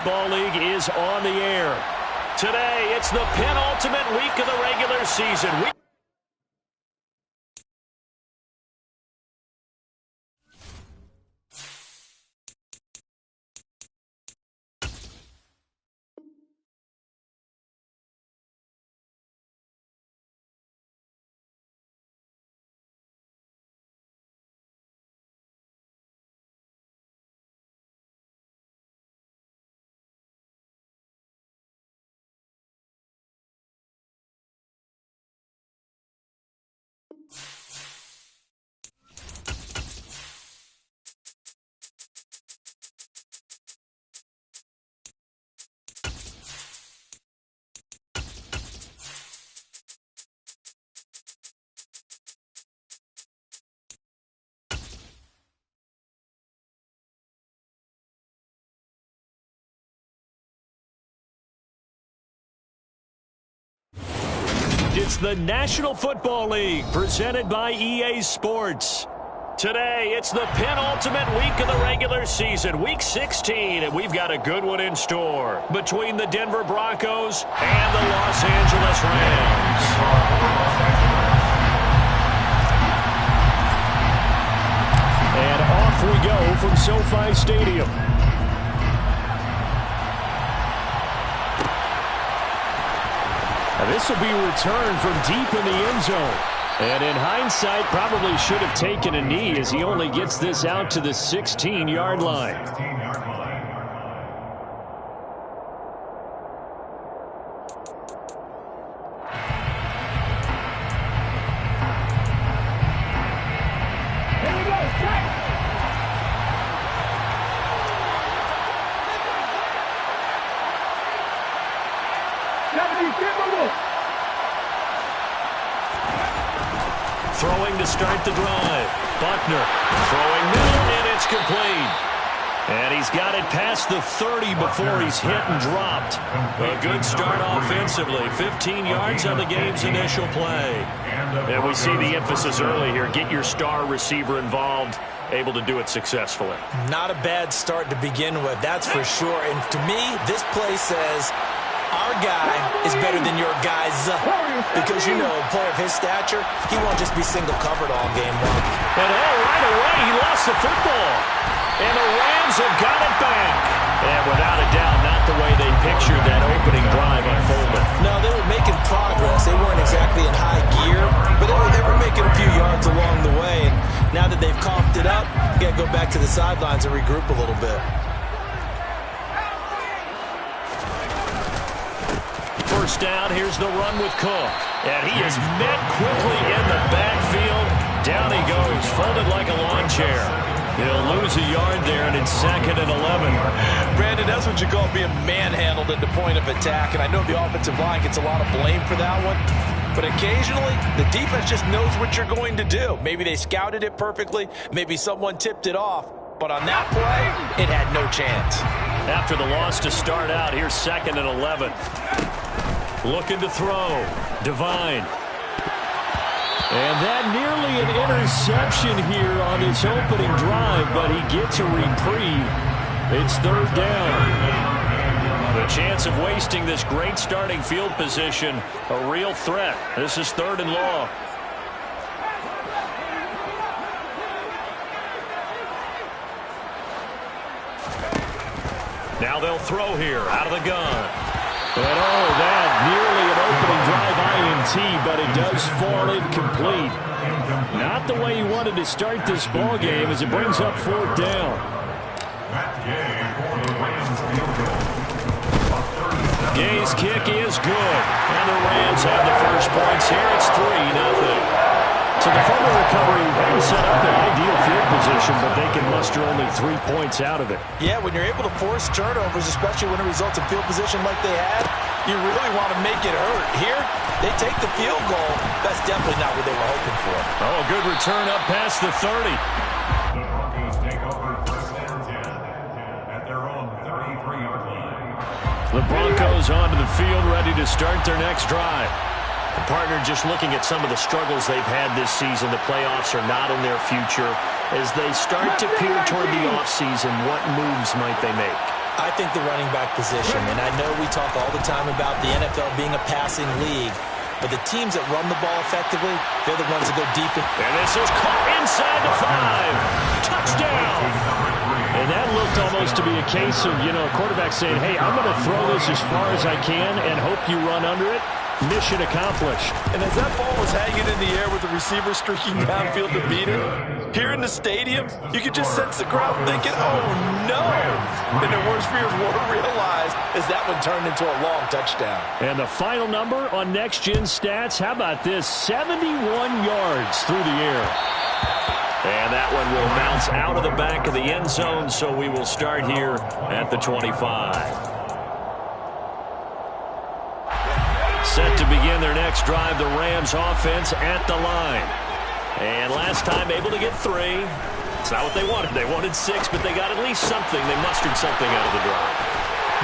Ball League is on the air. Today, it's the penultimate week of the regular season. It's the National Football League presented by EA Sports. Today, it's the penultimate week of the regular season, Week 16, and we've got a good one in store between the Denver Broncos and the Los Angeles Rams. And off we go from SoFi Stadium. This will be returned from deep in the end zone. And in hindsight, probably should have taken a knee as he only gets this out to the 16-yard line. Throwing to start the drive. Buckner throwing middle, and it's complete. And he's got it past the 30 before he's hit and dropped. A good start offensively. 15 yards on the game's initial play. And we see the emphasis early here. Get your star receiver involved. Able to do it successfully. Not a bad start to begin with, that's for sure. And to me, this play says our guy is better than your guys. Because, you know, a player of his stature, he won't just be single covered all game long. And right away, he lost the football. And the Rams have got it back. And without a doubt, not the way they pictured that opening drive unfolded. No, they were making progress. They weren't exactly in high gear, but they were making a few yards along the way. And now that they've coughed it up, you got to go back to the sidelines and regroup a little bit. First down, here's the run with Cook. And he is met quickly in the backfield. Down he goes, folded like a lawn chair. He'll lose a yard there, and it's 2nd and 11. Brandon, that's what you call being manhandled at the point of attack. And I know the offensive line gets a lot of blame for that one. But occasionally, the defense just knows what you're going to do. Maybe they scouted it perfectly. Maybe someone tipped it off. But on that play, it had no chance. After the loss to start out, here's 2nd and 11. Looking to throw. Devine. And that nearly an interception here on this opening drive, but he gets a reprieve. It's 3rd down. The chance of wasting this great starting field position, a real threat. This is 3rd and long. Now they'll throw here out of the gun. And that nearly an opening drive INT, but it does fall incomplete. Not the way he wanted to start this ball game as it brings up 4th down. Gay's kick is good. And the Rams have the first points here. It's 3-0. So the fumble recovery hadn't set up an ideal field position, but they can muster only 3 points out of it. Yeah, when you're able to force turnovers, especially when it results in field position like they had, you really want to make it hurt. Here, they take the field goal. That's definitely not what they were hoping for. Oh, good return up past the 30. The Broncos take over 1st and 10 at their own 33-yard line. The Broncos onto the field, ready to start their next drive. The partner just looking at some of the struggles they've had this season. The playoffs are not in their future. As they start to peer toward the offseason, what moves might they make? I think the running back position, and I know we talk all the time about the NFL being a passing league, but the teams that run the ball effectively, they're the ones that go deep. And this is caught inside the 5. Touchdown! And that looked almost to be a case of, a quarterback saying, hey, I'm going to throw this as far as I can and hope you run under it. Mission accomplished. And as that ball was hanging in the air with the receiver streaking downfield to beat it, here in the stadium, you could just sense the crowd thinking, oh, no. And their worst fears were realized as that one turned into a long touchdown. And the final number on Next Gen Stats, how about this? 71 yards through the air. And that one will bounce out of the back of the end zone, so we will start here at the 25. Set to begin their next drive, the Rams offense at the line. And last time able to get 3. It's not what they wanted. They wanted 6, but they got at least something. They mustered something out of the drive.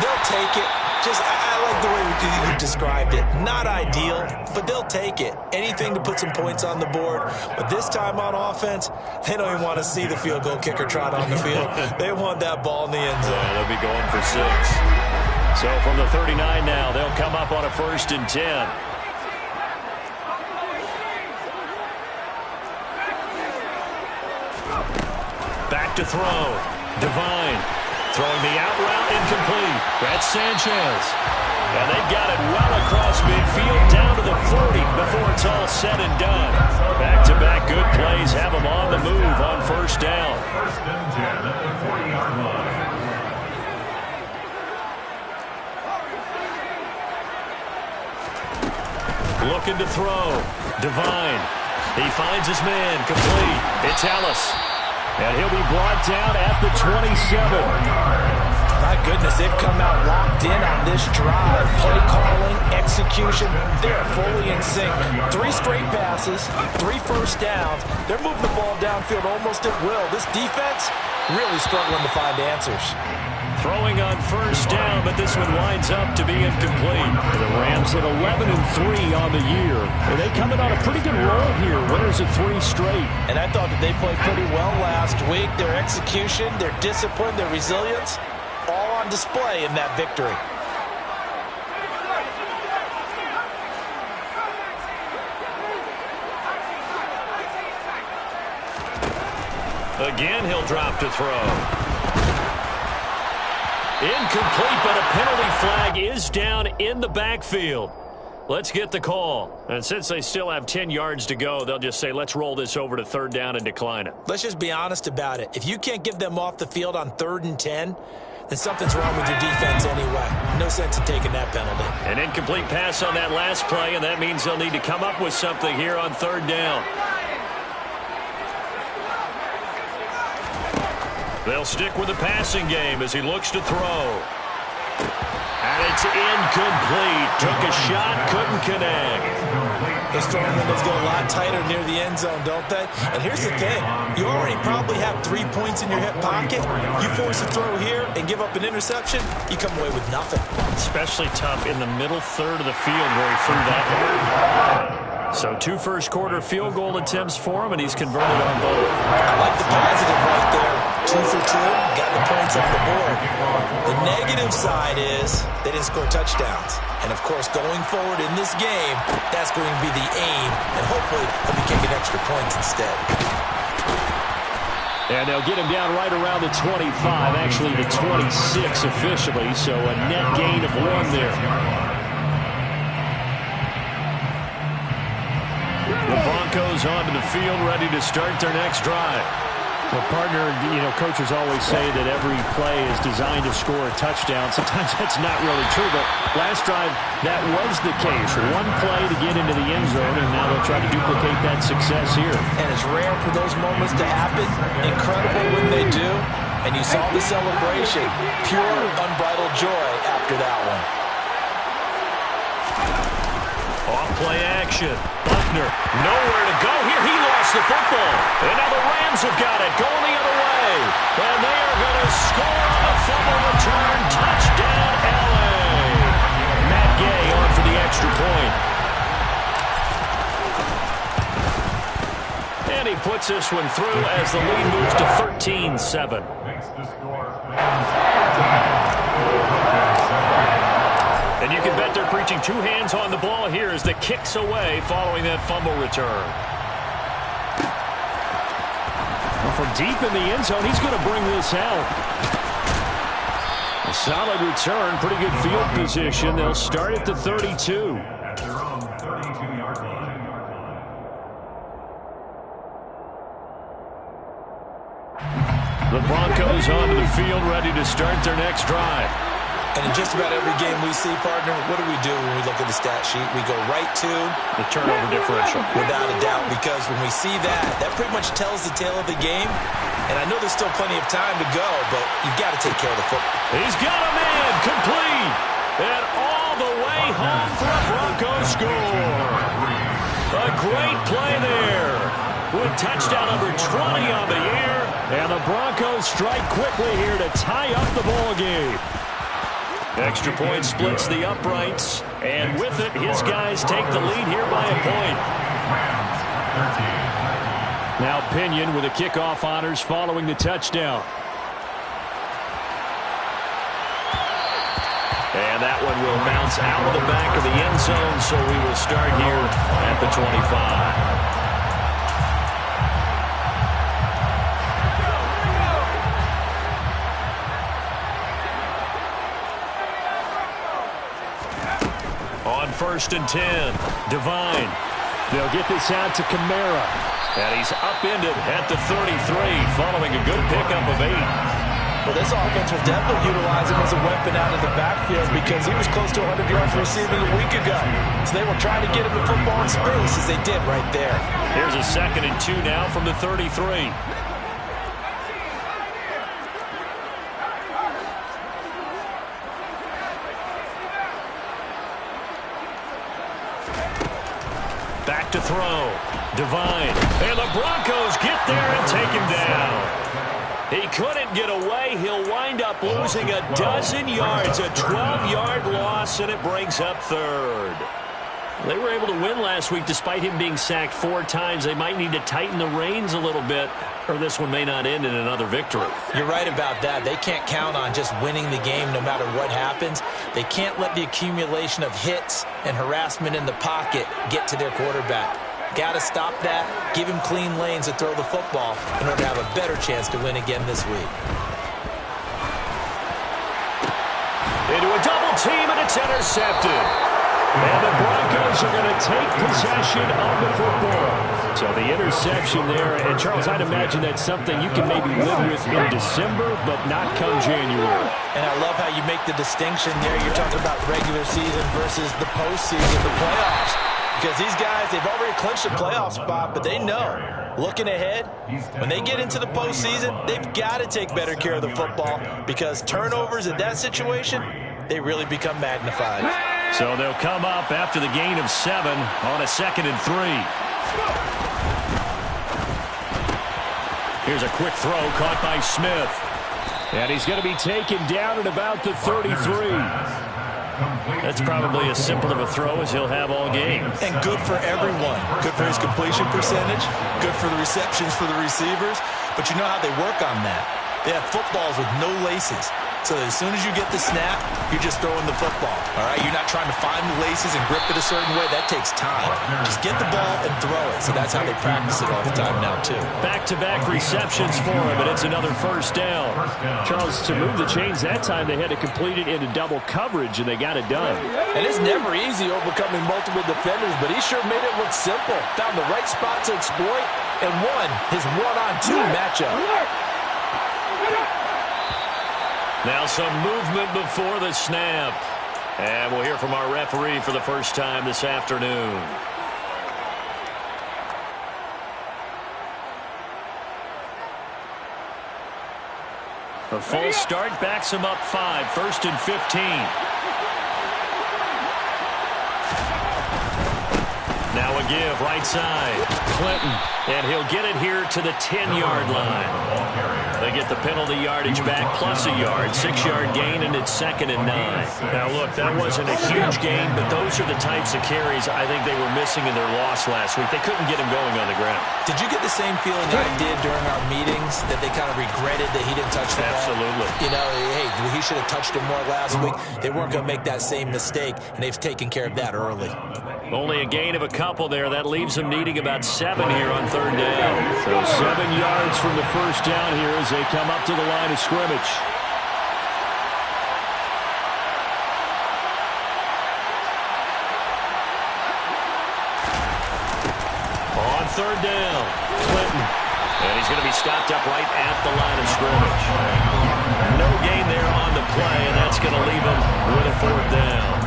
They'll take it. I like the way you described it. Not ideal, but they'll take it. Anything to put some points on the board. But this time on offense, they don't even want to see the field goal kicker trot on the field. They want that ball in the end zone. Yeah, they'll be going for 6. So from the 39 now, they'll come up on a 1st and 10. Back to throw. Devine throwing the out route incomplete. That's Sanchez. And they've got it well across midfield down to the 40 before it's all said and done. Back-to-back good plays have them on the move on 1st down. 1st and 10 at the 40-yard line. Looking to throw. Devine. He finds his man. Complete. It's Ellis. And he'll be brought down at the 27. My goodness, they've come out locked in on this drive. Play calling, execution, they're fully in sync. 3 straight passes, 3 first downs. They're moving the ball downfield almost at will. This defense really struggling to find answers. Throwing on 1st down, but this one winds up to be incomplete. The Rams at 11-3 on the year. And they coming on a pretty good roll here. Winners of 3 straight. And I thought that they played pretty well last week. Their execution, their discipline, their resilience, all on display in that victory. Again, he'll drop to throw. Incomplete, but a penalty flag is down in the backfield. Let's get the call. And since they still have 10 yards to go, they'll just say, let's roll this over to 3rd down and decline it. Let's just be honest about it. If you can't get them off the field on 3rd and 10, then something's wrong with your defense anyway. No sense in taking that penalty. An incomplete pass on that last play, and that means they'll need to come up with something here on 3rd down. They'll stick with the passing game as he looks to throw. And it's incomplete. Took a shot, couldn't connect. The strong windows get a lot tighter near the end zone, don't they? And here's the thing. You already probably have 3 points in your hip pocket. You force a throw here and give up an interception, you come away with nothing. Especially tough in the middle third of the field where he threw that one. So 2 first-quarter field goal attempts for him, and he's converted on both. I like the positive right there. 2 for 2, got the points on the board. The negative side is they didn't score touchdowns. And, of course, going forward in this game, that's going to be the aim. And hopefully they'll be kicking extra points instead. And they'll get him down right around the 25, actually the 26 officially, so a net gain of 1 there. The Broncos onto the field, ready to start their next drive. Well, partner, coaches always say that every play is designed to score a touchdown. Sometimes that's not really true, but last drive, that was the case. 1 play to get into the end zone, and now they'll try to duplicate that success here. And it's rare for those moments to happen. Incredible when they do. And you saw the celebration. Pure, unbridled joy after that one. Off-play action. Buckner, nowhere to go here. He lost the football. And now the Rams have got it, going the other way. And they are going to score on a fumble return. Touchdown, L.A. Matt Gay on for the extra point. And he puts gets this one through as the lead moves to 13-7. Makes the score. And you can bet they're preaching two hands on the ball here as the kick's away following that fumble return. Well, from deep in the end zone, he's going to bring this out. A solid return, pretty good field position. They'll start at the 32. At their own 32-yard line. The Broncos onto the field, ready to start their next drive. And in just about every game we see, partner, what do we do when we look at the stat sheet? We go right to The turnover differential. without a doubt, because when we see that, that pretty much tells the tale of the game. And I know there's still plenty of time to go, but you've got to take care of the football. He's got a man complete. And all the way home for a Broncos score. A great play there. With touchdown number 20 on the year. And the Broncos strike quickly here to tie up the ball game. Extra point splits the uprights. And with it, his guys take the lead here by a point. Now Pinion with the kickoff honors following the touchdown. And that one will bounce out of the back of the end zone, so we will start here at the 25. On 1st and 10, Devine. They'll get this out to Kamara. And he's upended at the 33 following a good pickup of 8. Well, this offense will definitely utilize him as a weapon out of the backfield because he was close to 100 yards receiving a week ago. So they were trying to get him the football in space as they did right there. Here's a 2nd and 2 now from the 33. Back to throw. Devine. And the Broncos get there and take him down. He couldn't get away. He'll wind up losing a dozen yards. A 12-yard loss, and it brings up 3rd. They were able to win last week despite him being sacked 4 times. They might need to tighten the reins a little bit, or this one may not end in another victory. You're right about that. They can't count on just winning the game no matter what happens. They can't let the accumulation of hits and harassment in the pocket get to their quarterback. Got to stop that, give him clean lanes to throw the football in order to have a better chance to win again this week. Into a double team, and it's intercepted. And the Broncos are going to take possession of the football. So the interception there, and Charles, I'd imagine that's something you can maybe live with in December, but not come January. And I love how you make the distinction there. You're talking about regular season versus the postseason, the playoffs. Because these guys, they've already clinched a playoff spot, but they know, looking ahead, when they get into the postseason, they've got to take better care of the football because turnovers in that situation, they really become magnified. So they'll come up after the gain of 7 on a 2nd and 3. Here's a quick throw caught by Smith. And he's going to be taken down at about the 33. That's probably as simple of a throw as he'll have all game. And good for everyone. Good for his completion percentage. Good for the receptions for the receivers. But you know how they work on that. They have footballs with no laces. So as soon as you get the snap, you're just throwing the football. All right, you're not trying to find the laces and grip it a certain way. That takes time. Just get the ball and throw it. So that's how they practice it all the time now, too. Back-to-back receptions for him, and it's another 1st down. Charles, to move the chains that time, they had to complete it into double coverage, and they got it done. And it's never easy overcoming multiple defenders, but he sure made it look simple. Found the right spot to exploit and won his one-on-two matchup. Now some movement before the snap. And we'll hear from our referee for the first time this afternoon. A full start backs him up 5, 1st and 15. Now a give, right side. Clinton, and he'll get it here to the 10-yard line. They get the penalty yardage back plus a yard, 6-yard gain, and it's 2nd and 9. Now, look, that wasn't a huge gain, but those are the types of carries I think they were missing in their loss last week. They couldn't get him going on the ground. Did you get the same feeling I did during our meetings, that they kind of regretted that he didn't touch the ball? Absolutely. You know, hey, he should have touched it more last week. They weren't going to make that same mistake, and they've taken care of that early. Only a gain of a couple there. That leaves them needing about 7 here on 3rd down. So 7 yards from the first down here as they come up to the line of scrimmage. On 3rd down, Clinton. And he's going to be stopped up right at the line of scrimmage. No gain there on the play, and that's going to leave him with a 4th down.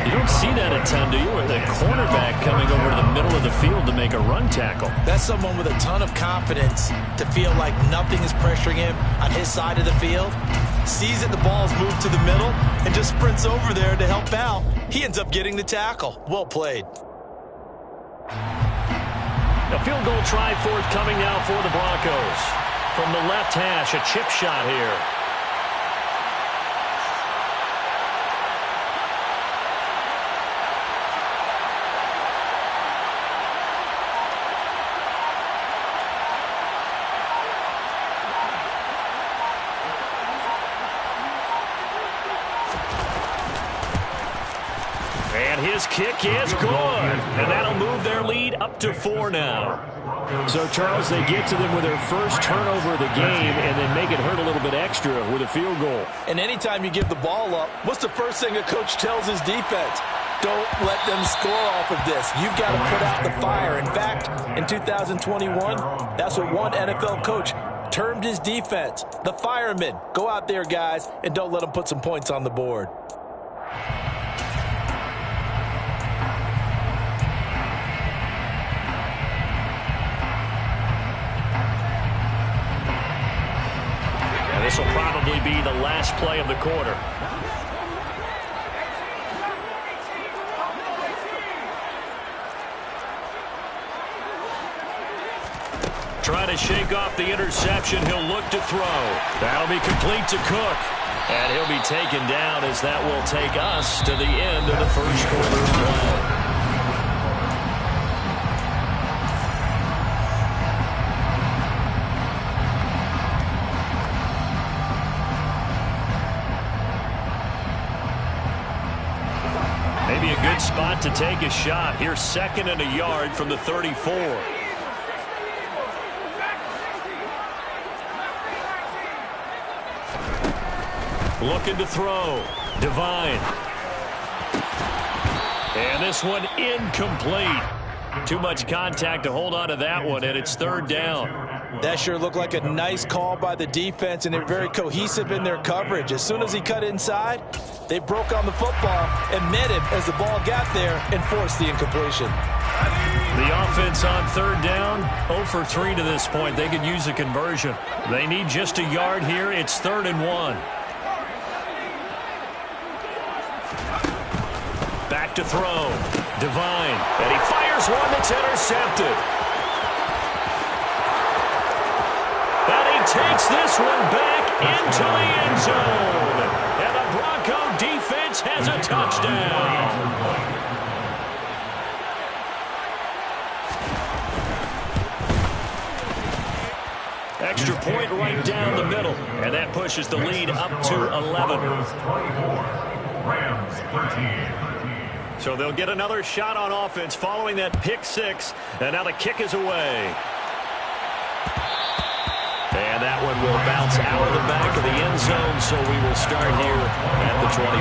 You don't see that a ton, do you? With a cornerback coming over to the middle of the field to make a run tackle. That's someone with a ton of confidence to feel like nothing is pressuring him on his side of the field. Sees that the ball's moved to the middle and just sprints over there to help out. He ends up getting the tackle. Well played. A field goal try forthcoming now for the Broncos. From the left hash, a chip shot here. His kick is good, and that'll move their lead up to 4 now. So, Charles, they get to them with their first turnover of the game and then make it hurt a little bit extra with a field goal. And anytime you give the ball up, what's the first thing a coach tells his defense? Don't let them score off of this. You've got to put out the fire. In fact, in 2021, that's what one NFL coach termed his defense, the firemen. Go out there, guys, and don't let them put some points on the board. This will probably be the last play of the quarter. Trying to shake off the interception. He'll look to throw. That'll be complete to Cook. And he'll be taken down as that will take us to the end of the first quarter of play. Maybe a good spot to take a shot. Here's 2nd and a yard from the 34. Looking to throw. Devine. And this one incomplete. Too much contact to hold on to that one, and it's 3rd down. That sure looked like a nice call by the defense, and they're very cohesive in their coverage. As soon as he cut inside, they broke on the football and met him as the ball got there and forced the incompletion. The offense on 3rd down, 0 for 3 to this point. They could use a conversion. They need just a yard here. It's 3rd and 1. Back to throw. Devine. And he fires one that's intercepted. And he takes this one back into the end zone. And the Bronco defense has a touchdown. Extra point right down the middle. And that pushes the lead up to 11. Rams 13. So they'll get another shot on offense following that pick 6. And now the kick is away. And that one will bounce out of the back of the end zone, so we will start here at the 25.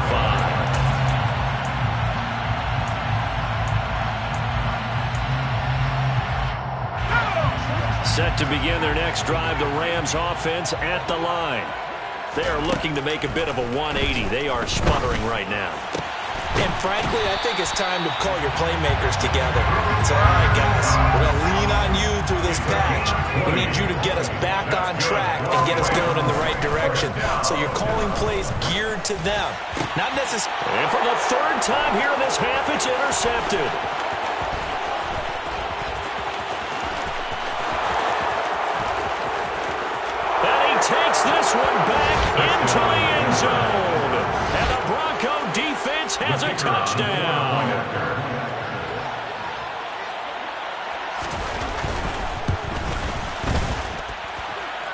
Set to begin their next drive, the Rams offense at the line. They are looking to make a bit of a 180. They are sputtering right now. And frankly, I think it's time to call your playmakers together and say, all right, guys, we're going to lean on you through this patch. We need you to get us back on track and get us going in the right direction. So you're calling plays geared to them. Not necessarily. And for the 3rd time here in this half, it's intercepted. this one back into the end zone. And the Bronco defense has a touchdown.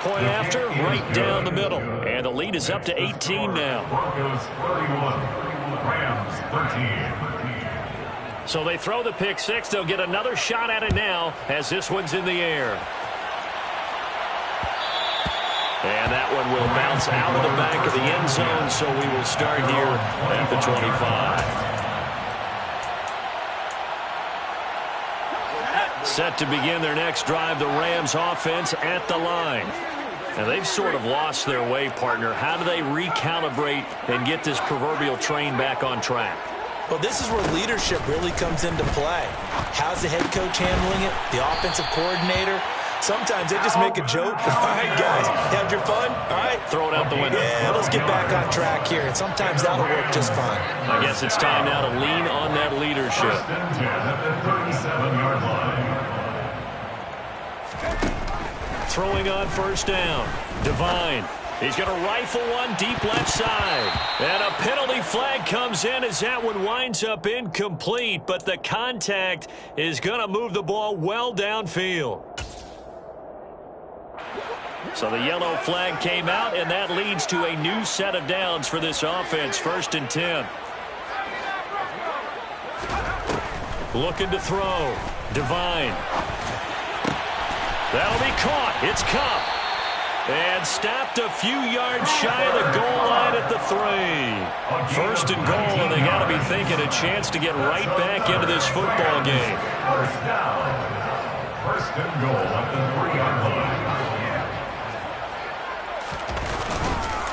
Point after, right down the middle. And the lead is up to 18 now. Broncos 31, Rams 13. So they throw the pick six. They'll get another shot at it now as this one's in the air. And that one will bounce out of the back of the end zone, so we will start here at the 25. Set to begin their next drive, the Rams offense at the line. Now they've sort of lost their way, partner. How do they recalibrate and get this proverbial train back on track? Well, this is where leadership really comes into play. How's the head coach handling it? The offensive coordinator? Sometimes they just make a joke. All right, guys, had your fun? All right. Throw it out the window. Yeah, let's get back on track here. And sometimes that'll work just fine. I guess it's time now to lean on that leadership. First and 10 at the 37-yard line. Throwing on first down. Devine. He's going to rifle one deep left side. And a penalty flag comes in as that one winds up incomplete. But the contact is going to move the ball well downfield. So the yellow flag came out, and that leads to a new set of downs for this offense. First and 10. Looking to throw. Devine. That'll be caught. It's Kupp. And stopped a few yards shy of the goal line at the 3. First and goal, and they got to be thinking a chance to get right back into this football game. First down. First and goal at the 3-yard line.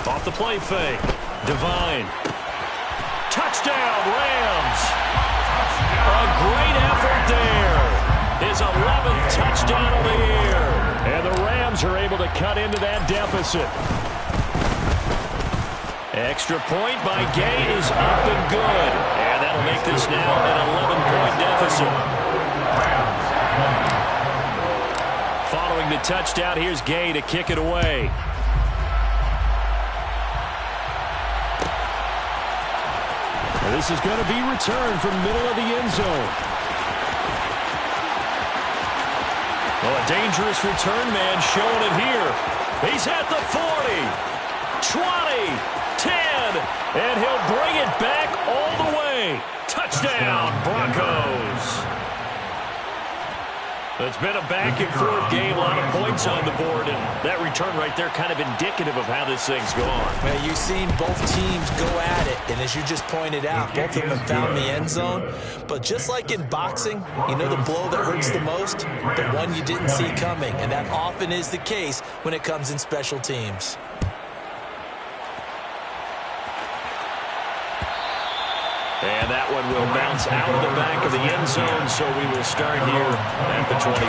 Off the play fake. Devine. Touchdown, Rams. A great effort there. His 11th touchdown of the year. And the Rams are able to cut into that deficit. Extra point by Gay is up and good. And that'll make this now an 11-point deficit. Following the touchdown, here's Gay to kick it away. And this is going to be returned from middle of the end zone. Well, a dangerous return man showing it here. He's at the 40, 20, 10, and he'll bring it back all the way. Touchdown, Broncos. It's been a back-and-forth game, a lot of points on the board, and that return right there kind of indicative of how this thing's gone. Well, you've seen both teams go at it, and as you just pointed out, both of them have found the end zone. But just like in boxing, you know the blow that hurts the most? The one you didn't see coming, and that often is the case when it comes in special teams. And that one will bounce out of the back of the end zone, so we will start here at the 25.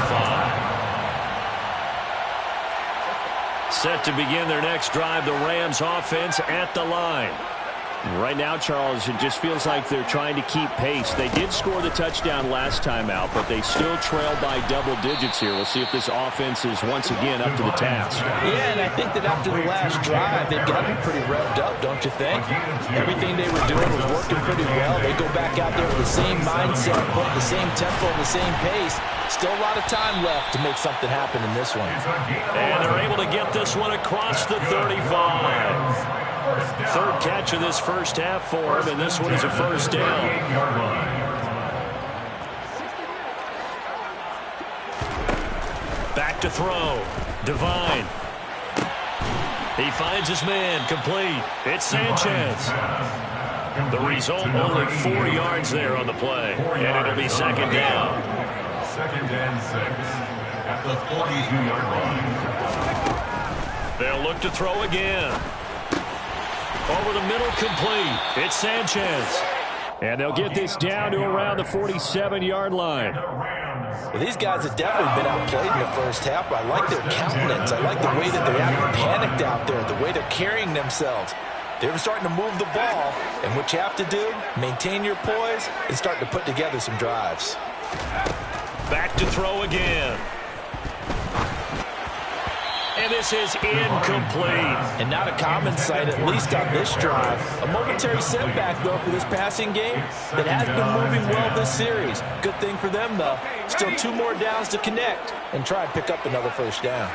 Set to begin their next drive, the Rams offense at the line. Right now, Charles, it just feels like they're trying to keep pace. They did score the touchdown last time out, but they still trail by double digits here. We'll see if this offense is once again up to the task. Yeah, and I think that after the last drive, they've got to be pretty revved up, don't you think? Everything they were doing was working pretty well. They go back out there with the same mindset, put the same tempo, the same pace. Still a lot of time left to make something happen in this one. And they're able to get this one across the 35. Third catch of this first half for him, and this one is a first down. Back to throw. Devine. He finds his man, complete. It's Sanchez. The result, only 4 yards there on the play, and it'll be second down. Second and 6 at the 42-yard line. They'll look to throw again. Over the middle, complete. It's Sanchez. And they'll get this down to around the 47-yard line. Well, these guys have definitely been outplayed in the first half. I like their countenance. I like the way that they're acting panicked out there, the way they're carrying themselves. They're starting to move the ball, and what you have to do, maintain your poise and start to put together some drives. Back to throw again. And this is incomplete. And not a common sight, at least on this drive. A momentary setback, though, for this passing game that has been moving well this series. Good thing for them, though. Still 2 more downs to connect and try and pick up another first down.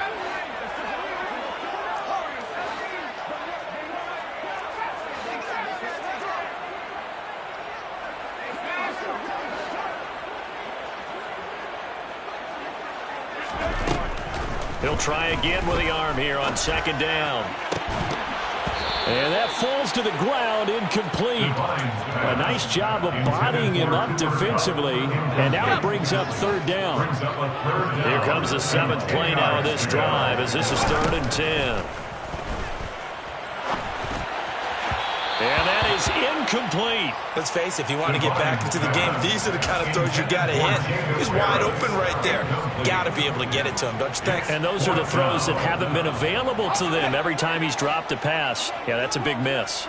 He'll try again with the arm here on second down. And that falls to the ground, incomplete. A nice job of bodying him up defensively. And now it brings up third down. Here comes the 7th play now of this drive as this is 3rd and 10. And that is incomplete. Let's face it, if you want to get back into the game, these are the kind of throws you got to hit. He's wide open right there. Got to be able to get it to him, don't you think? And those are the throws that haven't been available to them every time he's dropped a pass. Yeah, that's a big miss.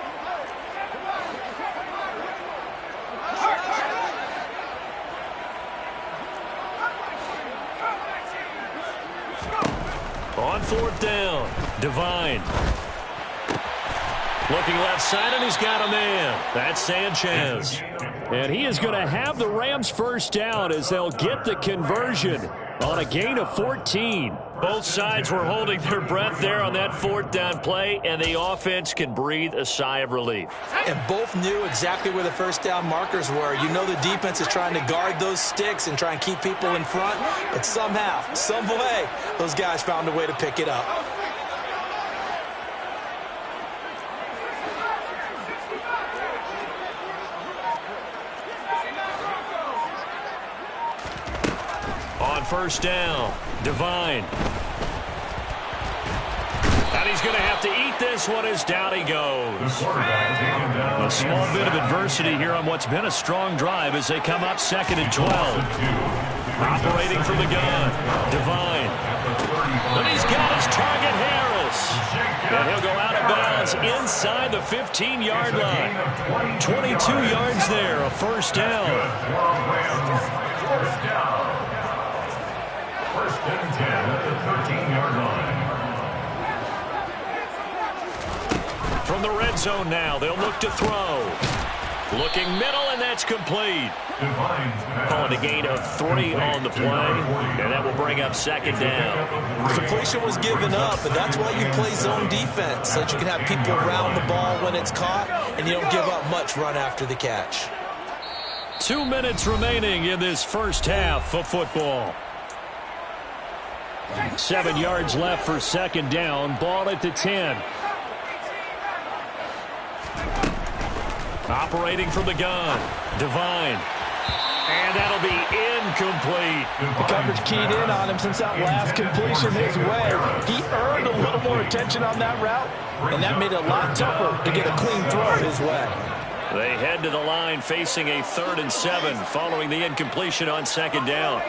On 4th down, Devine. Looking left side, and he's got a man. That's Sanchez. And he is going to have the Rams first down as they'll get the conversion on a gain of 14. Both sides were holding their breath there on that 4th down play, and the offense can breathe a sigh of relief. And both knew exactly where the first down markers were. You know the defense is trying to guard those sticks and try and keep people in front. But somehow, some way, those guys found a way to pick it up. On first down, Devine. And he's going to have to eat this one as down he goes. A small bit of adversity here on what's been a strong drive as they come up 2nd and 12. Operating from the gun, Devine. And he's got his target, Harris. And he'll go out of bounds inside the 15-yard line. 22 yards there, a first down. First and 10 at the 13-yard line. From the red zone now, they'll look to throw. Looking middle, and that's complete. Calling a gain of 3 on the play, and that will bring up 2nd down. Completion was given up, and that's why you play zone defense, so that you can have people around the ball when it's caught, and you don't give up much run after the catch. 2 minutes remaining in this first half of football. 7 yards left for 2nd down. Ball at the 10. Operating from the gun, Devine. And that'll be incomplete. The coverage keyed in on him since that last completion his way. He earned a little more attention on that route, and that made it a lot tougher to get a clean throw his way. They head to the line facing a 3rd and 7 following the incompletion on 2nd down.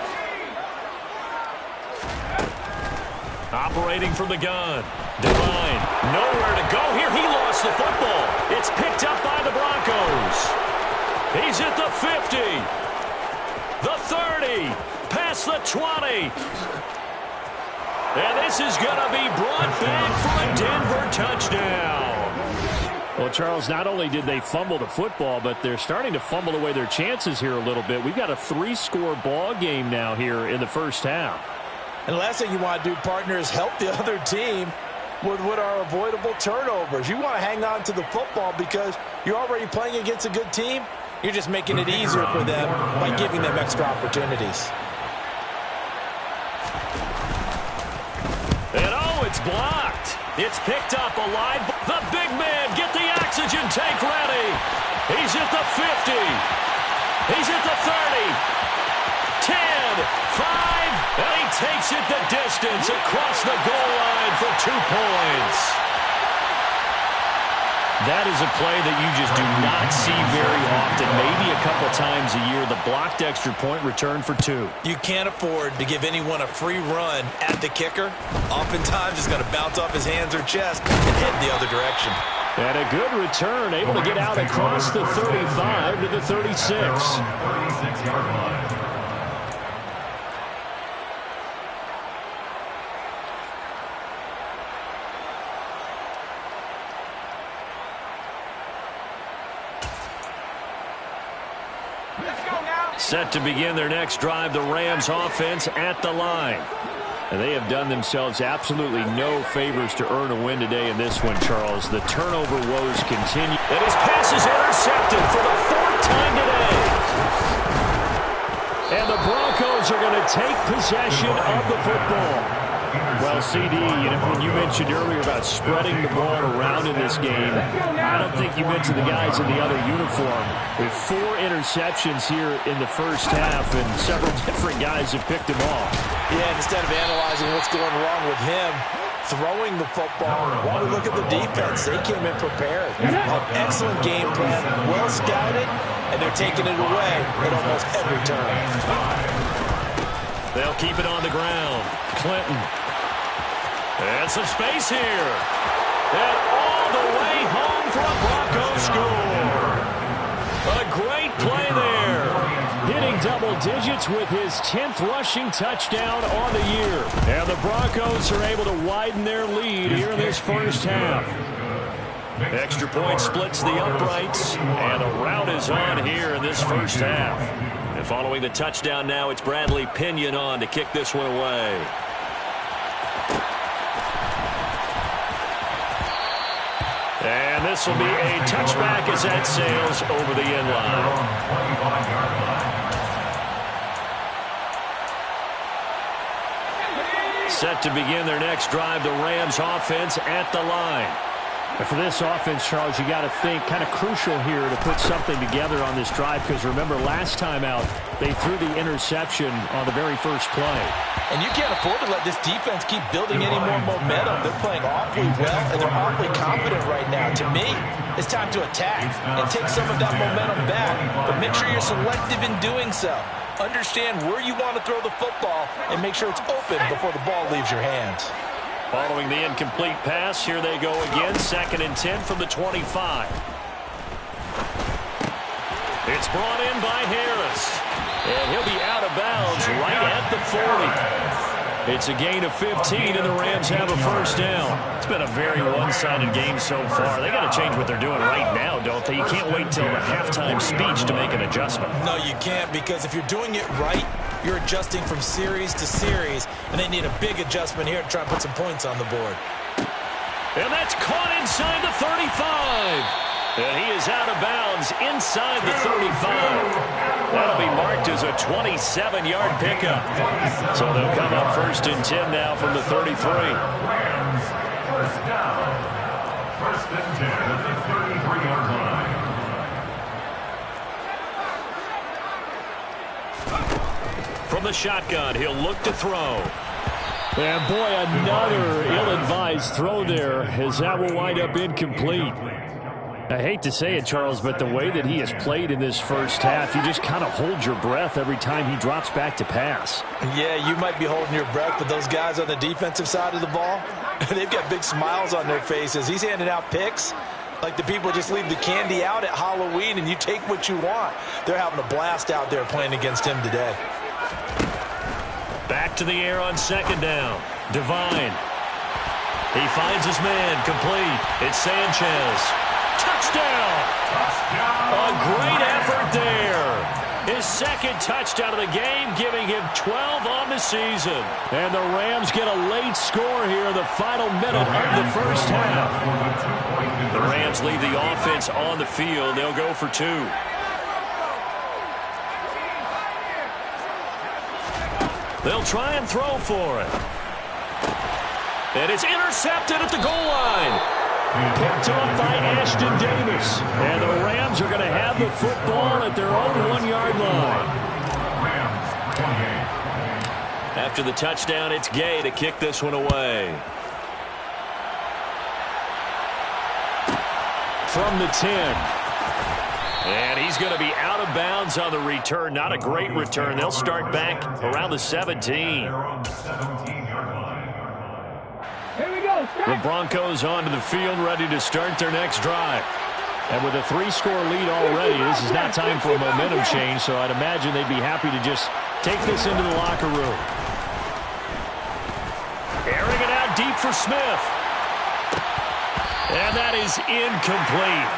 Operating from the gun, Devine. Nowhere to go here. He lost the football. It's picked up by the Broncos. He's at the 50, the 30, past the 20. And this is going to be brought back for a Denver touchdown. Well, Charles, not only did they fumble the football, but they're starting to fumble away their chances here a little bit. We've got a 3-score ball game now here in the first half. And the last thing you want to do, partner, is help the other team with what are avoidable turnovers. You want to hang on to the football because you're already playing against a good team. You're just making it easier for them by giving them extra opportunities. And oh, it's blocked. It's picked up alive. The big man, get the oxygen tank ready. He's at the 50. He's at the 30. 10, 5. And he takes it the distance across the goal line for 2 points. That is a play that you just do not see very often. Maybe a couple times a year, the blocked extra point return for 2. You can't afford to give anyone a free run at the kicker. Oftentimes, it's going to bounce off his hands or chest and head the other direction. And a good return, able to get out across the 35 to the 36. 36-yard line. Set to begin their next drive, the Rams offense at the line. And they have done themselves absolutely no favors to earn a win today in this one, Charles. The turnover woes continue. And his pass is intercepted for the 4th time today. And the Broncos are going to take possession of the football. Well, CD, when you mentioned earlier about spreading the ball around in this game, I don't think you mentioned the guys in the other uniform. With 4 interceptions here in the first half, and several different guys have picked him off. Yeah, instead of analyzing what's going wrong with him, throwing the football, want to look at the defense. They came in prepared. An excellent game plan, well scouted, and they're taking it away at almost every turn. They'll keep it on the ground. Clinton. And some space here. And all the way home for a Bronco score. A great play there. Hitting double digits with his 10th rushing touchdown on the year. And the Broncos are able to widen their lead here in this first half. Extra point splits the uprights. And the rout is on here in this first half. And following the touchdown now, it's Bradley Pinion on to kick this one away. And this will be a touchback as that sails over the end line. Set to begin their next drive, the Rams offense at the line. And for this offense, Charles, you got to think kind of crucial here to put something together on this drive, because remember last time out they threw the interception on the very first play. And you can't afford to let this defense keep building any more momentum. They're playing awfully well, and they're awfully confident right now. To me, it's time to attack and take some of that momentum back, but make sure you're selective in doing so. Understand where you want to throw the football and make sure it's open before the ball leaves your hands. Following the incomplete pass, here they go again. 2nd and 10 from the 25. It's brought in by Harris. And he'll be out of bounds right at the 40. It's a gain of 15, and the Rams have a first down. It's been a very one-sided game so far. They got to change what they're doing right now, don't they? You can't wait till the halftime speech to make an adjustment. No, you can't, because if you're doing it right, you're adjusting from series to series, and they need a big adjustment here to try and put some points on the board. And that's caught inside the 35. And he is out of bounds inside the 35. That'll be marked as a 27-yard pickup. So they'll come up 1st and 10 now from the 33. Rams, first down. 1st and 10 at the 33-yard line. From the shotgun, he'll look to throw. And boy, another ill-advised throw there, as that will wind up incomplete. I hate to say it, Charles, but the way that he has played in this first half, you just kind of hold your breath every time he drops back to pass. Yeah, you might be holding your breath, but those guys on the defensive side of the ball, they've got big smiles on their faces. He's handing out picks like the people just leave the candy out at Halloween and you take what you want. They're having a blast out there playing against him today. Back to the air on 2nd down. Devine. He finds his man, complete. It's Sanchez. Touchdown! A great effort there. His 2nd touchdown of the game, giving him 12 on the season. And the Rams get a late score here in the final minute of the first half. The Rams leave the offense on the field. They'll go for 2. They'll try and throw for it. And it's intercepted at the goal line. Picked up by Ashton Davis. And the Rams are going to have the football at their own 1-yard line. Rams, 28. After the touchdown, it's Gay to kick this one away. From the 10. And he's going to be out of bounds on the return. Not a great return. They'll start back around the 17. The Broncos onto the field, ready to start their next drive. And with a 3-score lead already, this is not time for a momentum change, so I'd imagine they'd be happy to just take this into the locker room. Airing it out deep for Smith. And that is incomplete.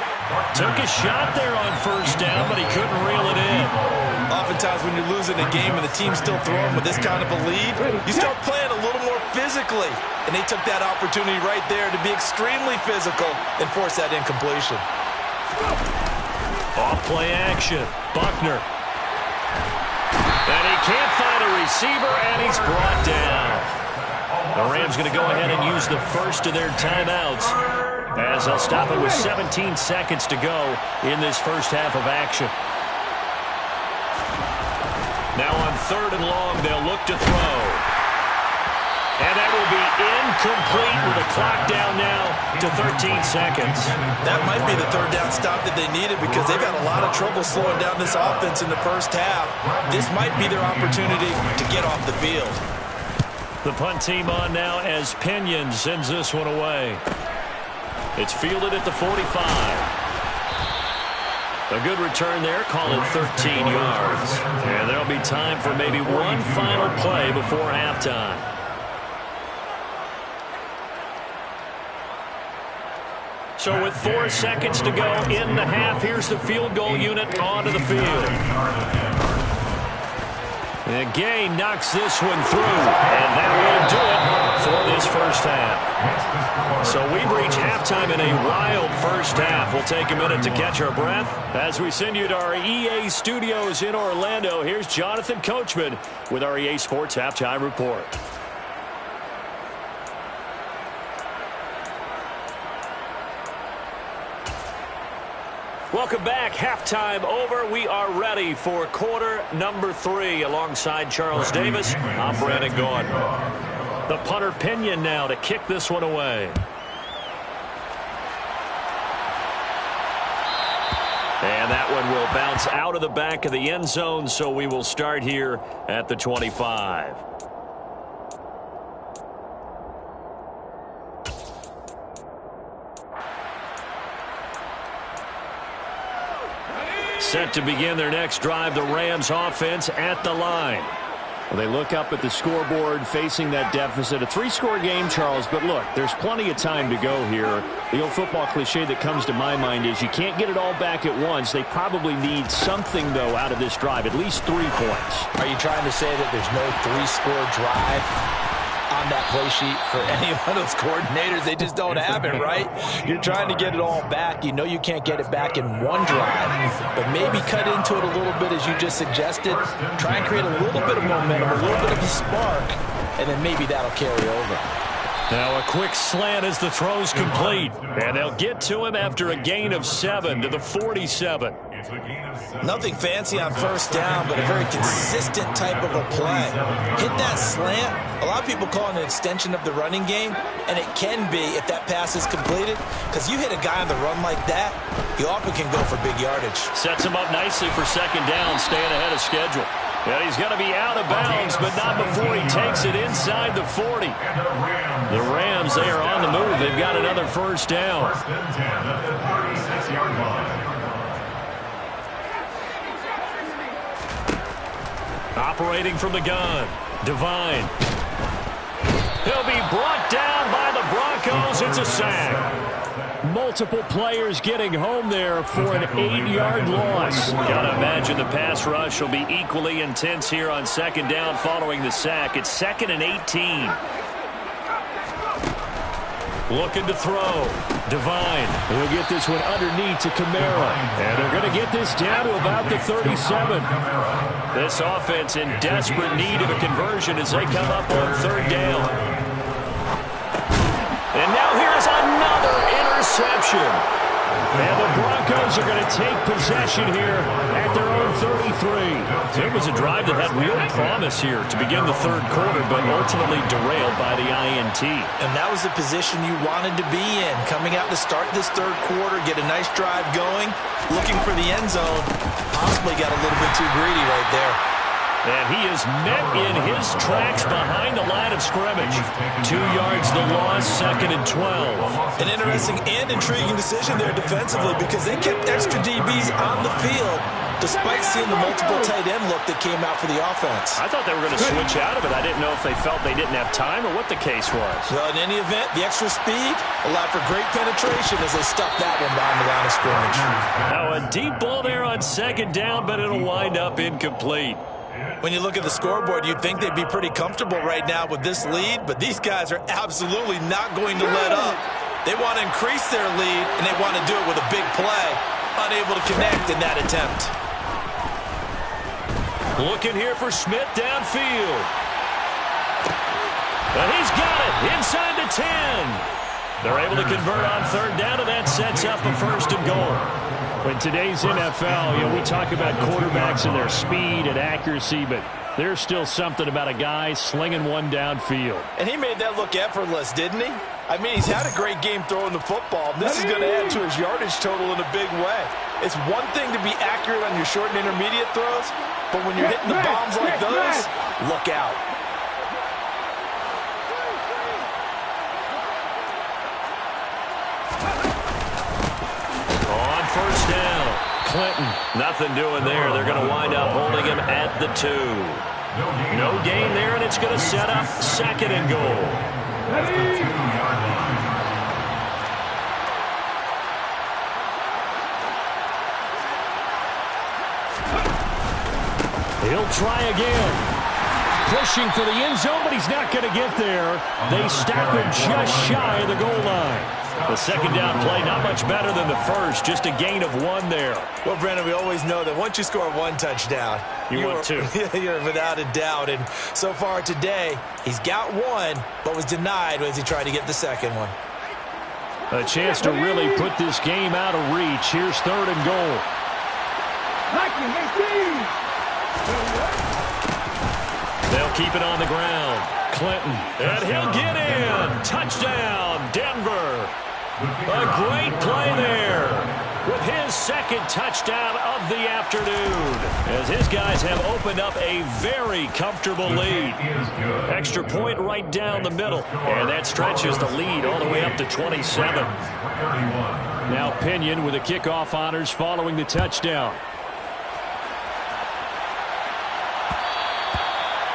Took a shot there on 1st down, but he couldn't reel it in. oftentimes when you're losing a game and the team's still throwing with this kind of a lead, you start playing a little more physically. And they took that opportunity right there to be extremely physical and force that incompletion. Off play action. Buckner. And he can't find a receiver, and he's brought down. The Rams going to go ahead and use the first of their timeouts as they'll stop it with 17 seconds to go in this first half of action. Now on 3rd and long, they'll look to throw. And that will be incomplete with the clock down now to 13 seconds. That might be the 3rd down stop that they needed because they've had a lot of trouble slowing down this offense in the first half. This might be their opportunity to get off the field. The punt team on now as Pinion sends this one away. It's fielded at the 45. A good return there, call it 13 yards. And there'll be time for maybe one final play before halftime. So with 4 seconds to go in the half, here's the field goal unit onto the field. And Gay knocks this one through, and that will do it for this first half. So we've reached halftime in a wild first half. We'll take a minute to catch our breath as we send you to our EA studios in Orlando. Here's Jonathan Coachman with our EA Sports Halftime Report. Welcome back. Halftime over. We are ready for quarter number 3 alongside Charles Davis. I'm Brandon Gaudin. The punter Pinion now to kick this one away. And that one will bounce out of the back of the end zone, so we will start here at the 25. Set to begin their next drive, the Rams offense at the line. Well, they look up at the scoreboard facing that deficit. A 3-score game, Charles, but look, there's plenty of time to go here. The old football cliche that comes to my mind is you can't get it all back at once. They probably need something, though, out of this drive, at least 3 points. Are you trying to say that there's no 3-score drive on that play sheet for any one of those coordinators? They just don't have it, right? You're trying to get it all back. You know you can't get it back in one drive, but maybe cut into it a little bit as you just suggested. Try and create a little bit of momentum, a little bit of a spark, and then maybe that'll carry over. Now a quick slant as the throw's complete, and they'll get to him after a gain of 7 to the 47. Nothing fancy on first down, but a very consistent type of a play. Hit that slant. A lot of people call it an extension of the running game, and it can be if that pass is completed, because you hit a guy on the run like that, you often can go for big yardage. Sets him up nicely for second down, staying ahead of schedule. And he's going to be out of bounds, but not before he takes it inside the 40. The Rams, they are on the move. They've got another first down. Operating from the gun, Devine. He'll be brought down by the Broncos. It's a sack. Multiple players getting home there for an 8-yard loss. Gotta imagine the pass rush will be equally intense here on second down following the sack. It's 2nd and 18. Looking to throw. Devine. He'll get this one underneath to Kamara. And they're going to get this down to about the 37. This offense in desperate need of a conversion as they come up on 3rd down. And now here's another interception. And the Broncos are going to take possession here at their own 33. It was a drive that had real promise here to begin the 3rd quarter, but ultimately derailed by the INT. And that was the position you wanted to be in. Coming out to start this 3rd quarter, get a nice drive going, looking for the end zone. Possibly got a little bit too greedy right there. And he is met in his tracks behind the line of scrimmage. 2 yards the loss, 2nd and 12. An interesting and intriguing decision there defensively because they kept extra DBs on the field to despite seeing the multiple tight end look that came out for the offense. I thought they were going to switch out of it. I didn't know if they felt they didn't have time or what the case was. Well, in any event, the extra speed allowed for great penetration as they stuffed that one behind the line of scrimmage. Now a deep ball there on second down, but it'll wind up incomplete. When you look at the scoreboard, you'd think they'd be pretty comfortable right now with this lead, but these guys are absolutely not going to let up. They want to increase their lead, and they want to do it with a big play. Unable to connect in that attempt. Looking here for Smith downfield. And he's got it inside the 10. They're able to convert on third down, and that sets up a first and goal. In today's NFL, we talk about quarterbacks and their speed and accuracy, but there's still something about a guy slinging one downfield. And he made that look effortless, didn't he? I mean, he's had a great game throwing the football. This is going to add to his yardage total in a big way. It's one thing to be accurate on your short and intermediate throws, but when you're hitting the bombs like those, look out. First down. Clinton, nothing doing there. They're going to wind up holding him at the 2. No gain there, and it's going to set up second and goal. That's the 2-yard line. He'll try again. Pushing for the end zone, but he's not going to get there. They stop him just shy of the goal line. The second down play, not much better than the first, just a gain of 1 there. Well, Brandon, we always know that once you score 1 touchdown, you want 2. You're without a doubt. And so far today, he's got 1, but was denied as he tried to get the second one. A chance to really put this game out of reach. Here's third and goal. They'll keep it on the ground. Clinton, and he'll get in. Touchdown, Denver. A great play there with his second touchdown of the afternoon, as his guys have opened up a very comfortable lead. Extra point right down the middle, and that stretches the lead all the way up to 27. Now Pinion with the kickoff honors following the touchdown.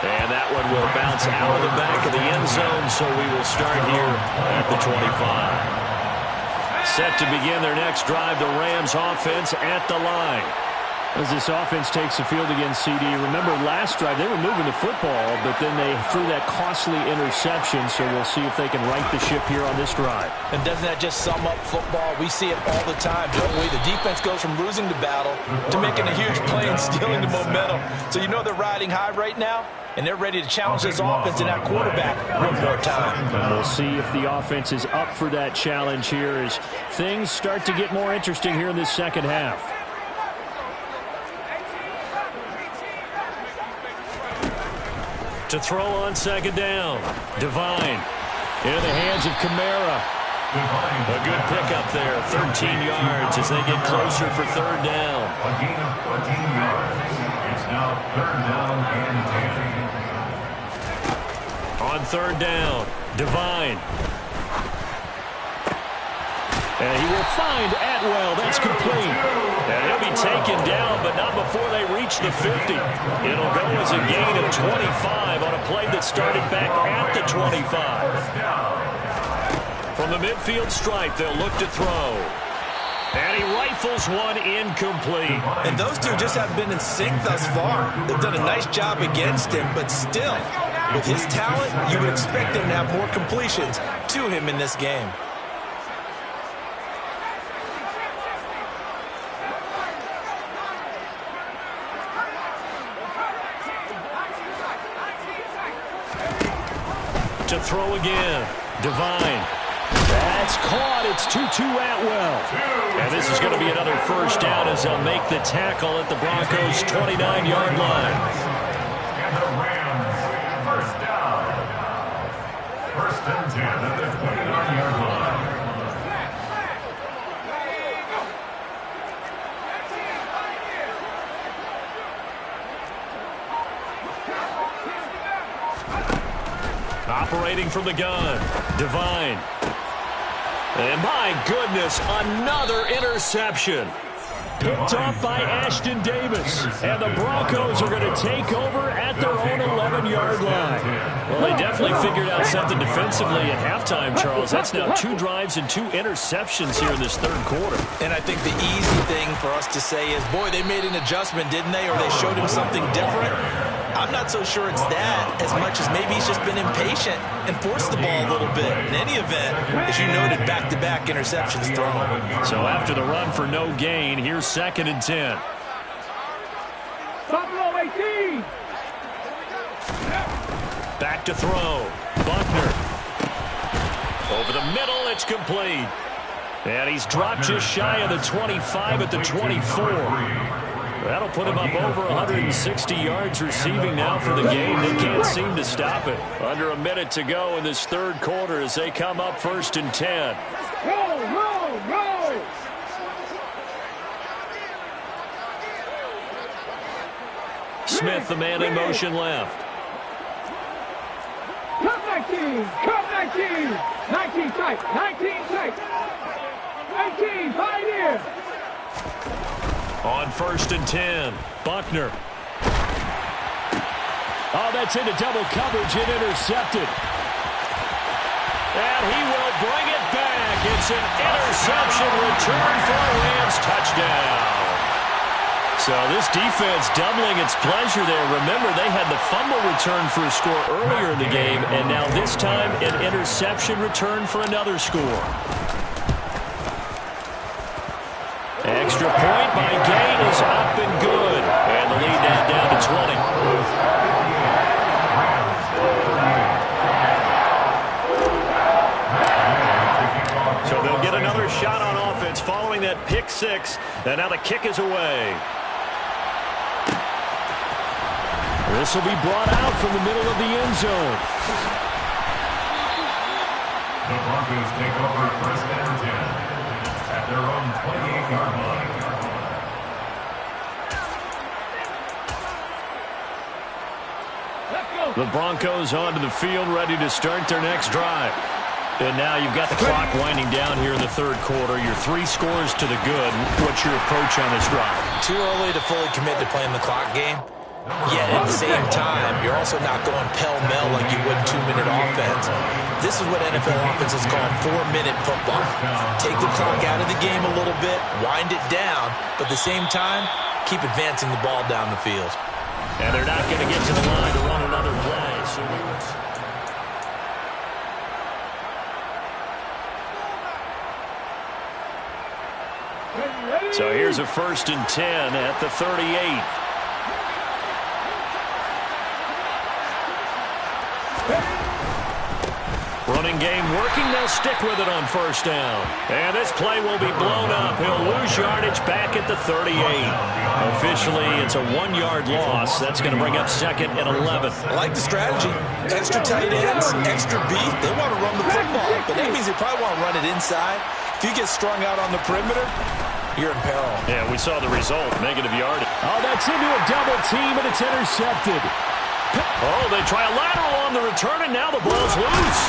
And that one will bounce out of the back of the end zone, so we will start here at the 25. Set to begin their next drive, the Rams offense at the line. As this offense takes the field against CD, remember last drive they were moving the football, but then they threw that costly interception, so we'll see if they can right the ship here on this drive. And doesn't that just sum up football? We see it all the time, don't we? The defense goes from losing the battle to making a huge play and stealing the momentum. So you know they're riding high right now, and they're ready to challenge this offense and that quarterback one more time. And we'll see if the offense is up for that challenge here as things start to get more interesting here in this second half. To throw on second down, Devine in the hands of Kamara. A good pickup there, 13 yards as they get closer for third down. A gain of 14 yards. It's now third down and 10. On third down, Devine. And he will find Atwell. That's complete. And he'll be taken down, but not before they reach the 50. It'll go as a gain of 25 on a play that started back at the 25. From the midfield stripe, they'll look to throw. And he rifles one incomplete. And those two just haven't been in sync thus far. They've done a nice job against him, but still, with his talent, you would expect him to have more completions to him in this game. To throw again, Devine. That's caught. It's 2-2 Atwell. And this is going to be another first down as they'll make the tackle at the Broncos' 29-yard line. And the Rams, first down. First and 10 at the 29-yard line. Operating from the gun, Devine. And my goodness, another interception. picked off by Ashton Davis. And the Broncos are going to take over at their own 11-yard line. Well, they definitely figured out something defensively at halftime, Charles. That's now 2 drives and 2 interceptions here in this third quarter. And I think the easy thing for us to say is, boy, they made an adjustment, didn't they? Or they showed him something different. I'm not so sure it's that as much as maybe he's just been impatient and forced the ball a little bit. In any event, as you noted, back-to-back interceptions thrown. So after the run for no gain, here's 2nd and 10. Back to throw. Buckner. Over the middle, it's complete. And he's dropped just shy of the 25 at the 24. That'll put him up over 160 yards receiving now for the game. They can't seem to stop it. Under a minute to go in this third quarter as they come up 1st and 10. Go! Smith, the man in motion left. Come 19! 19 tight! 19, Pioneer! On 1st and 10, Buckner. Oh, that's into double coverage and intercepted. And he will bring it back. It's an interception return for a Rams touchdown. So this defense doubling its pleasure there. Remember, they had the fumble return for a score earlier in the game, and now this time an interception return for another score. Extra point by Gain is up and good. And the lead now down to 20. So they'll get another shot on offense following that pick 6. And now the kick is away. This will be brought out from the middle of the end zone. The Broncos take over 1st and 10 at their own 28-yard line. The Broncos onto the field, ready to start their next drive. And now you've got the clock winding down here in the third quarter. Your 3 scores to the good. What's your approach on this drive? Too early to fully commit to playing the clock game. Yet at the same time, you're also not going pell-mell like you would 2-minute offense. This is what NFL offenses call 4-minute football. Take the clock out of the game a little bit, wind it down, but at the same time, keep advancing the ball down the field. And they're not going to get to the line to run another play. So here's a 1st and 10 at the 38. Running game working. They'll stick with it on 1st down. And this play will be blown up. He'll lose yardage back at the 38. Officially, it's a 1-yard loss. That's going to bring up 2nd and 11. I like the strategy. Extra tight ends, extra beef. They want to run the football, but that means they probably want to run it inside. If you get strung out on the perimeter, you're in peril. Yeah, we saw the result. Negative yardage. Oh, that's into a double team, and it's intercepted. Oh, they try a lateral on the return, and now the ball's loose.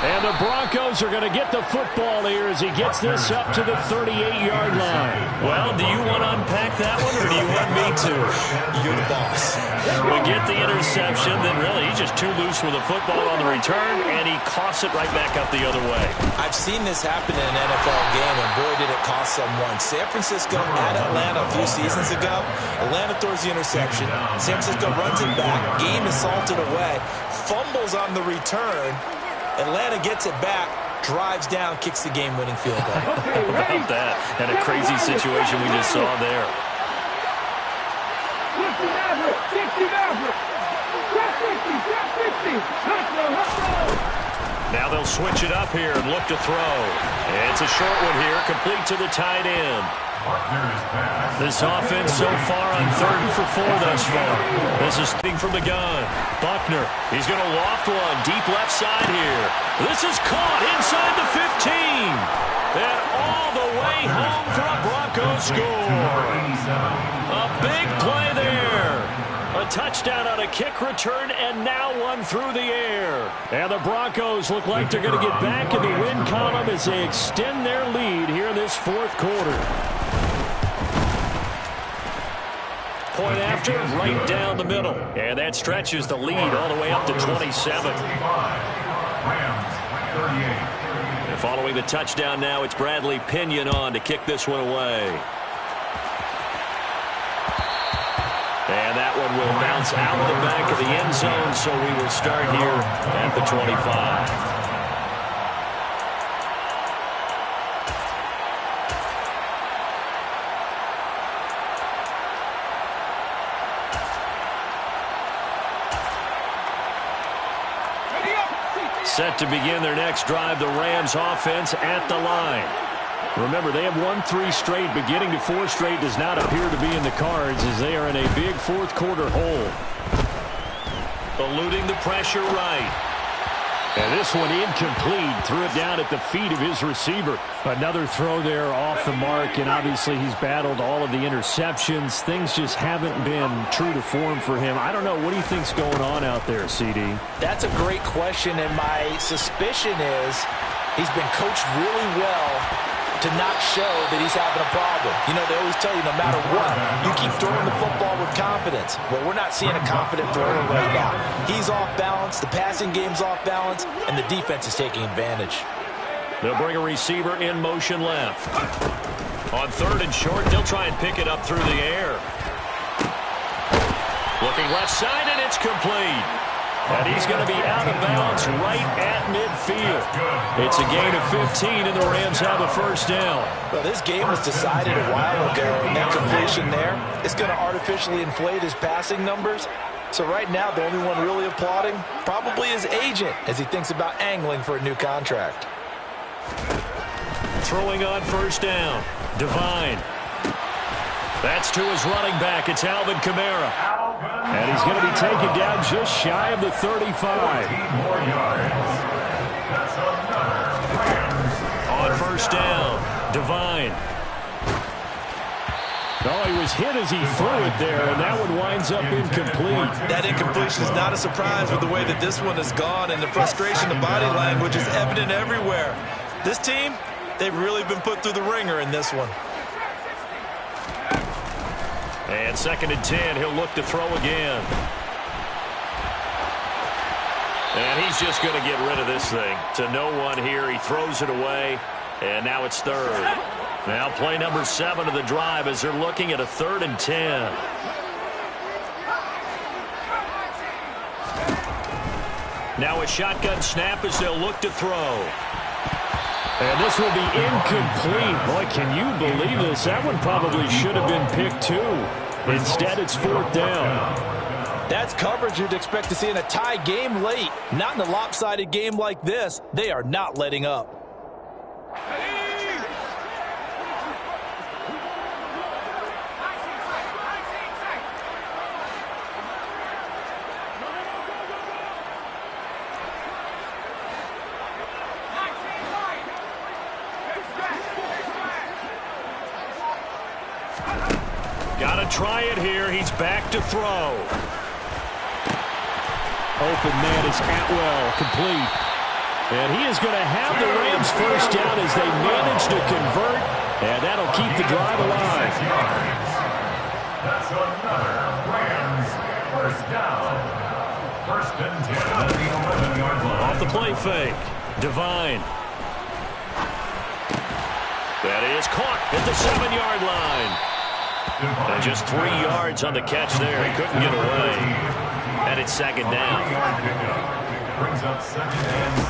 And the Broncos are going to get the football here as he gets this up to the 38-yard line. Well, do you want to unpack that one, or do you want me to? You're the boss. We get the interception, then really he's just too loose with the football on the return, and he coughs it right back up the other way. I've seen this happen in an NFL game, and boy, did it cost someone. San Francisco at Atlanta a few seasons ago. Atlanta throws the interception. San Francisco runs it back. Game is salted away. Fumbles on the return. Atlanta gets it back, drives down, kicks the game-winning field goal. How about that? And a crazy situation we just saw there. 60. Now they'll switch it up here and look to throw. It's a short one here, complete to the tight end. This offense so far on 3rd for 4 thus far. This is thing from the gun. Buckner, he's going to loft one deep left side here. This is caught inside the 15. And all the way home for a Broncos score. A big play there. A touchdown on a kick return, and now one through the air. And the Broncos look like they're going to get back in the win column as they extend their lead here in this 4th quarter. Point after, right down the middle. And that stretches the lead all the way up to 27. Rams, 38. And following the touchdown now, it's Bradley Pinion on to kick this one away. And that one will bounce out of the back of the end zone, so we will start here at the 25. Set to begin their next drive, the Rams offense at the line. Remember, they have won 3 straight, but getting to 4 straight does not appear to be in the cards as they are in a big fourth quarter hole. Eluding the pressure right. And this one incomplete. Threw it down at the feet of his receiver. Another throw there off the mark, and obviously he's battled all of the interceptions. Things just haven't been true to form for him. I don't know. What do you think's going on out there, CD? That's a great question, and my suspicion is he's been coached really well to not show that he's having a problem. You know, they always tell you no matter what, you keep throwing the football with confidence. Well, we're not seeing a confident thrower right now. He's off balance, the passing game's off balance, and the defense is taking advantage. They'll bring a receiver in motion left. On 3rd and short, they'll try and pick it up through the air. Looking left side, and it's complete. And he's going to be out of bounds right at midfield. It's a gain of 15, and the Rams have a first down. Well, this game was decided a while ago, and that completion there is going to artificially inflate his passing numbers. So right now, the only one really applauding probably his agent as he thinks about angling for a new contract. Throwing on first down, Devine. That's to his running back. It's Alvin Kamara. And he's going to be taken down just shy of the 35. 14 more yards. That's another Rams. On first down, Devine. Oh, he was hit as he threw it there, and that one winds up incomplete. That incompletion is not a surprise with the way that this one has gone, and the frustration, the body language is evident everywhere. This team, they've really been put through the ringer in this one. And 2nd and 10, he'll look to throw again. And he's just going to get rid of this thing. To no one here, he throws it away, and now it's 3rd. Now play number 7 of the drive as they're looking at a 3rd and 10. Now a shotgun snap as they'll look to throw. And this will be incomplete. Boy, can you believe this? That one probably should have been picked too. Instead, it's 4th down. That's coverage you'd expect to see in a tie game late. Not in a lopsided game like this. They are not letting up. Got to try it here. He's back to throw. Open man is Atwell, complete. And he is going to have the Rams first down as they manage to convert, and that'll keep the drive alive. That's another Rams first down. 1st and 10 at the 11-yard line. Off the play fake, Devine. That is caught at the 7-yard line. And just 3 yards on the catch there. He couldn't get away. And it's 2nd down. Brings up 2nd and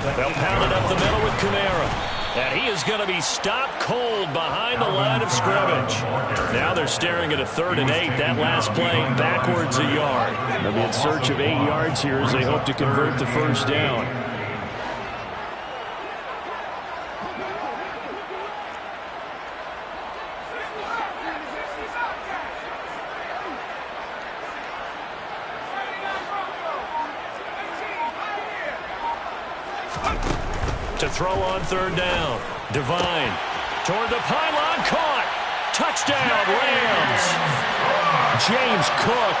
7. They'll pound it up the middle with Kamara. And he is going to be stopped cold behind the line of scrimmage. Now they're staring at a 3rd and 8. That last play backwards a yard. They'll be in search of 8 yards here as they hope to convert the first down. To throw on 3rd down. Devine toward the pylon, caught. Touchdown, Rams. James Cook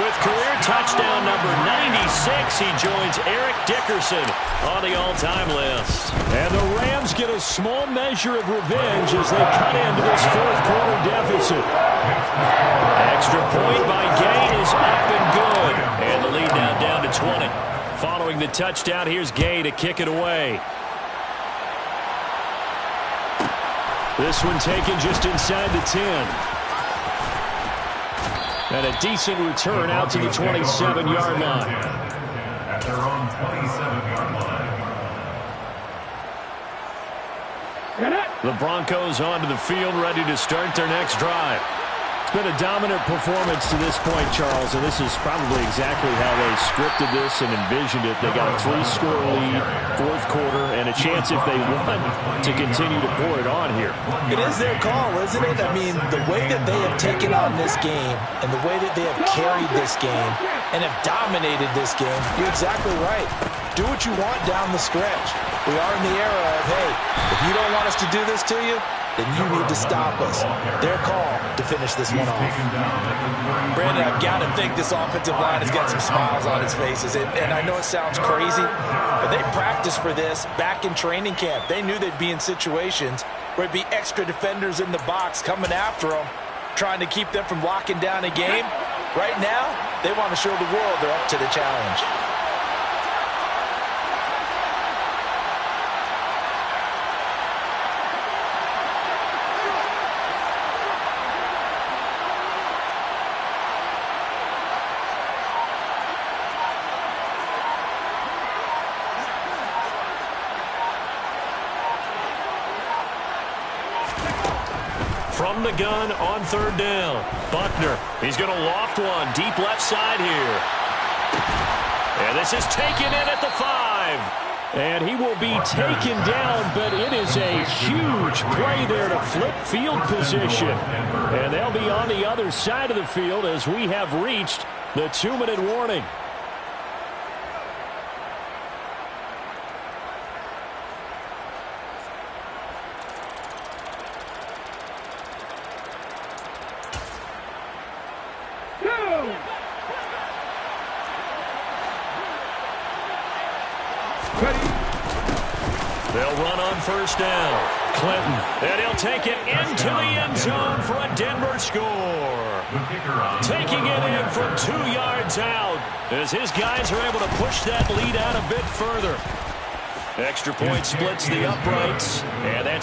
with career touchdown number 96. He joins Eric Dickerson on the all-time list. And the Rams get a small measure of revenge as they cut into this fourth quarter deficit. Throwing the touchdown, here's Gay to kick it away. This one taken just inside the 10. And a decent return out to the 27-yard line. At their own 27-yard line. The Broncos onto the field, ready to start their next drive. It's been a dominant performance to this point, Charles, and this is probably exactly how they scripted this and envisioned it. They got a 3-score lead, fourth quarter, and a chance if they won to continue to pour it on here. It is their call, isn't it? I mean, the way that they have taken on this game and the way that they have carried this game and have dominated this game, you're exactly right. Do what you want down the stretch. We are in the era of, hey, if you don't want us to do this to you, then you need to stop us. Their call to finish this one off. Brandon, I've got to think this offensive line has got some smiles on its faces. And I know it sounds crazy, but they practiced for this back in training camp. They knew they'd be in situations where it'd be extra defenders in the box coming after them, trying to keep them from locking down a game. Right now, they want to show the world they're up to the challenge. From the gun on third down, Buckner. He's going to loft one deep left side here. And this is taken in at the 5. And he will be taken down, but it is a huge play there to flip field position. And they'll be on the other side of the field as we have reached the 2-minute warning. They'll run on first down. Clinton, and he'll take it into the end zone for a Denver score. Taking it in from 2 yards out as his guys are able to push that lead out a bit further. Extra point splits the uprights, and that's